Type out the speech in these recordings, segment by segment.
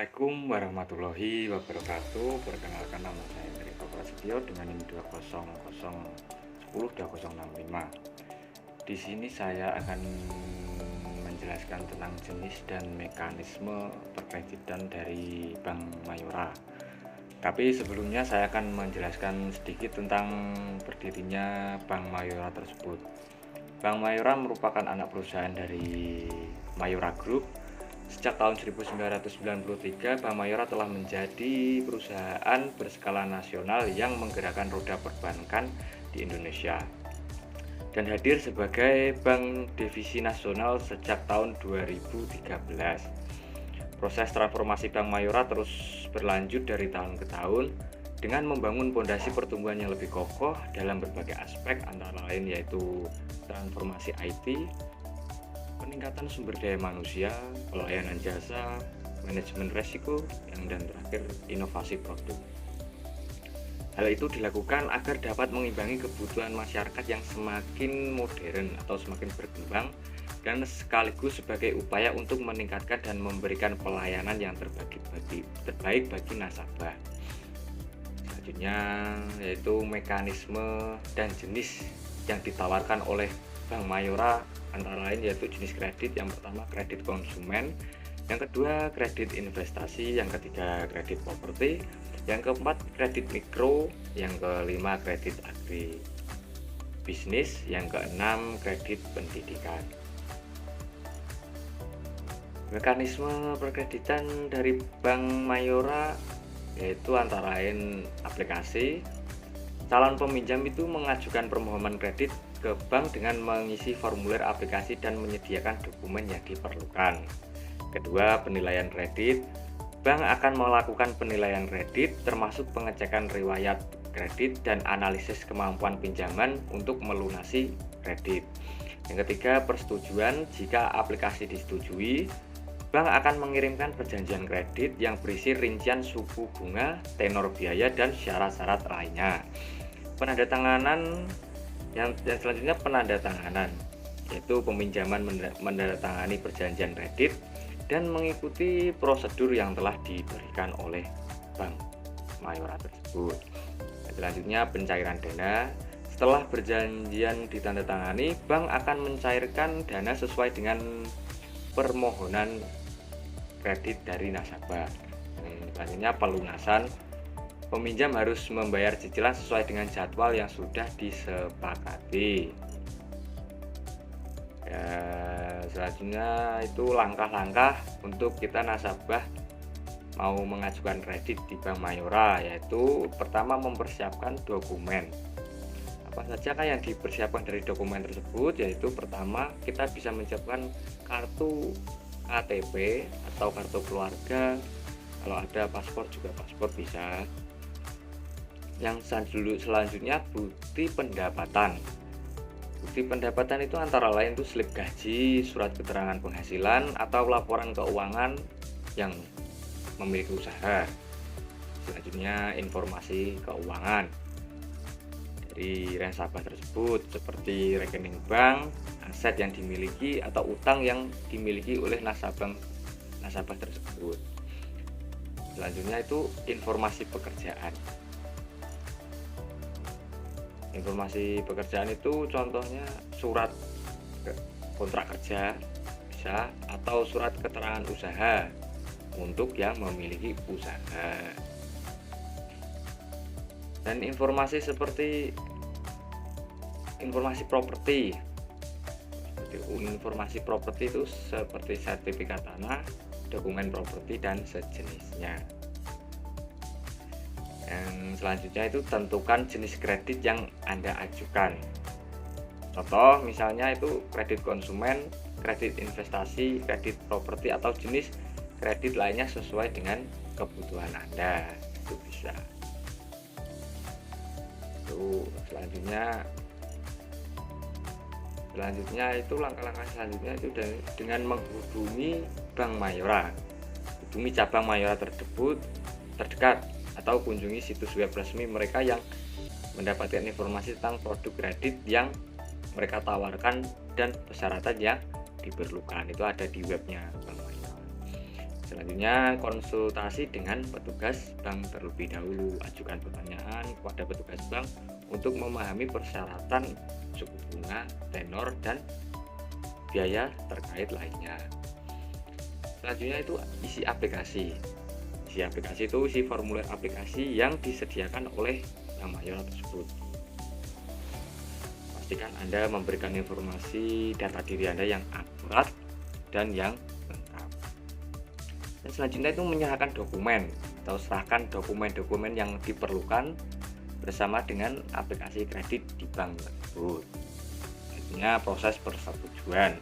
Assalamualaikum warahmatullahi wabarakatuh. Perkenalkan, nama saya Hendrik Prasetyo dengan NIM 20010102065. Di sini saya akan menjelaskan tentang jenis dan mekanisme perkreditan dari Bank Mayora. Tapi sebelumnya saya akan menjelaskan sedikit tentang berdirinya Bank Mayora tersebut. Bank Mayora merupakan anak perusahaan dari Mayora Group. Sejak tahun 1993, Bank Mayora telah menjadi perusahaan berskala nasional yang menggerakkan roda perbankan di Indonesia dan hadir sebagai bank divisi nasional sejak tahun 2013. Proses transformasi Bank Mayora terus berlanjut dari tahun ke tahun dengan membangun fondasi pertumbuhan yang lebih kokoh dalam berbagai aspek, antara lain yaitu transformasi IT, peningkatan sumber daya manusia, pelayanan jasa, manajemen resiko, dan terakhir inovasi produk. Hal itu dilakukan agar dapat mengimbangi kebutuhan masyarakat yang semakin modern atau semakin berkembang, dan sekaligus sebagai upaya untuk meningkatkan dan memberikan pelayanan yang terbaik bagi nasabah. Selanjutnya yaitu mekanisme dan jenis yang ditawarkan oleh Bank Mayora, antara lain yaitu jenis kredit. Yang pertama kredit konsumen, yang kedua kredit investasi, yang ketiga kredit properti, yang keempat kredit mikro, yang kelima kredit agri bisnis, yang keenam kredit pendidikan. Mekanisme perkreditan dari Bank Mayora yaitu antara lain aplikasi. Calon peminjam itu mengajukan permohonan kredit ke bank dengan mengisi formulir aplikasi dan menyediakan dokumen yang diperlukan. Kedua, penilaian kredit. Bank akan melakukan penilaian kredit termasuk pengecekan riwayat kredit dan analisis kemampuan pinjaman untuk melunasi kredit. Yang ketiga, persetujuan. Jika aplikasi disetujui, bank akan mengirimkan perjanjian kredit yang berisi rincian suku bunga, tenor biaya, dan syarat-syarat lainnya. Penandatanganan yang selanjutnya penandatanganan, yaitu peminjaman menandatangani perjanjian kredit dan mengikuti prosedur yang telah diberikan oleh Bank Mayora tersebut. Selanjutnya pencairan dana. Setelah perjanjian ditandatangani, bank akan mencairkan dana sesuai dengan permohonan kredit dari nasabah. Selanjutnya pelunasan. Peminjam harus membayar cicilan sesuai dengan jadwal yang sudah disepakati. Selanjutnya itu langkah-langkah untuk kita nasabah mau mengajukan kredit di Bank Mayora, yaitu pertama mempersiapkan dokumen. Apa saja yang dipersiapkan dari dokumen tersebut? Yaitu pertama kita bisa menyiapkan kartu KTP atau kartu keluarga, kalau ada paspor juga paspor bisa. Yang selanjutnya bukti pendapatan. Bukti pendapatan itu antara lain itu slip gaji, surat keterangan penghasilan, atau laporan keuangan yang memiliki usaha. Selanjutnya informasi keuangan dari nasabah tersebut seperti rekening bank, aset yang dimiliki, atau utang yang dimiliki oleh nasabah tersebut. Selanjutnya itu informasi pekerjaan. Informasi pekerjaan itu contohnya surat kontrak kerja bisa, atau surat keterangan usaha untuk yang memiliki usaha. Dan informasi seperti informasi properti. Informasi properti itu seperti sertifikat tanah, dokumen properti, dan sejenisnya. Yang selanjutnya itu tentukan jenis kredit yang Anda ajukan. Contoh misalnya itu kredit konsumen, kredit investasi, kredit properti, atau jenis kredit lainnya sesuai dengan kebutuhan Anda. Itu bisa. Itu selanjutnya itu langkah-langkah selanjutnya itu dengan menghubungi Bank Mayora. Hubungi cabang Mayora terdekat atau kunjungi situs web resmi mereka yang mendapatkan informasi tentang produk kredit yang mereka tawarkan dan persyaratan yang diperlukan. Itu ada di webnya Bank Mayora. Selanjutnya, konsultasi dengan petugas bank terlebih dahulu. Ajukan pertanyaan kepada petugas bank untuk memahami persyaratan suku bunga, tenor, dan biaya terkait lainnya. Selanjutnya itu isi aplikasi. Isi aplikasi itu isi formulir aplikasi yang disediakan oleh Bank Mayora tersebut. Pastikan Anda memberikan informasi data diri Anda yang akurat dan yang lengkap. Dan selanjutnya itu menyerahkan dokumen atau serahkan dokumen-dokumen yang diperlukan bersama dengan aplikasi kredit di bank tersebut. Artinya proses persetujuan.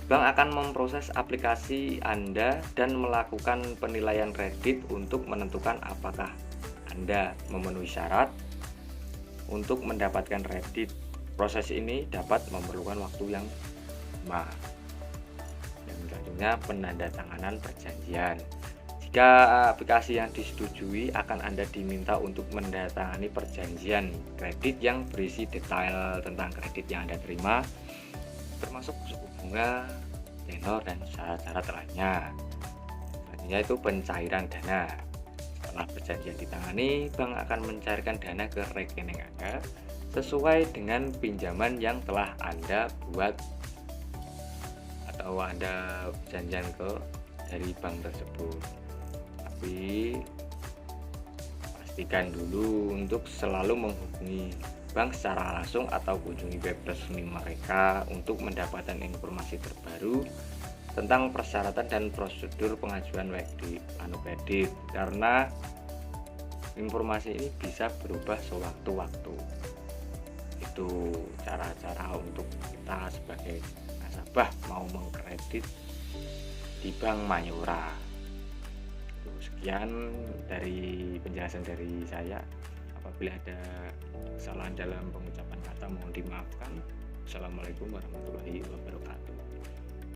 Bank akan memproses aplikasi Anda dan melakukan penilaian kredit untuk menentukan apakah Anda memenuhi syarat untuk mendapatkan kredit. Proses ini dapat memerlukan waktu yang lama. Dan selanjutnya penandatanganan perjanjian. Jika aplikasi yang disetujui, akan Anda diminta untuk menandatangani perjanjian kredit yang berisi detail tentang kredit yang Anda terima, termasuk suku bunga, tenor, dan syarat-syarat lainnya. Selanjutnya itu pencairan dana. Setelah perjanjian ditangani, bank akan mencairkan dana ke rekening Anda sesuai dengan pinjaman yang telah Anda buat atau Anda perjanjian dari bank tersebut. Tapi pastikan dulu untuk selalu menghubungi bank secara langsung atau kunjungi web resmi mereka untuk mendapatkan informasi terbaru tentang persyaratan dan prosedur pengajuan kredit, karena informasi ini bisa berubah sewaktu-waktu. Itu cara-cara untuk kita sebagai nasabah mau mengkredit di Bank Mayora. Sekian dari penjelasan dari saya. Apabila ada kesalahan dalam pengucapan kata mohon dimaafkan. Assalamualaikum warahmatullahi wabarakatuh.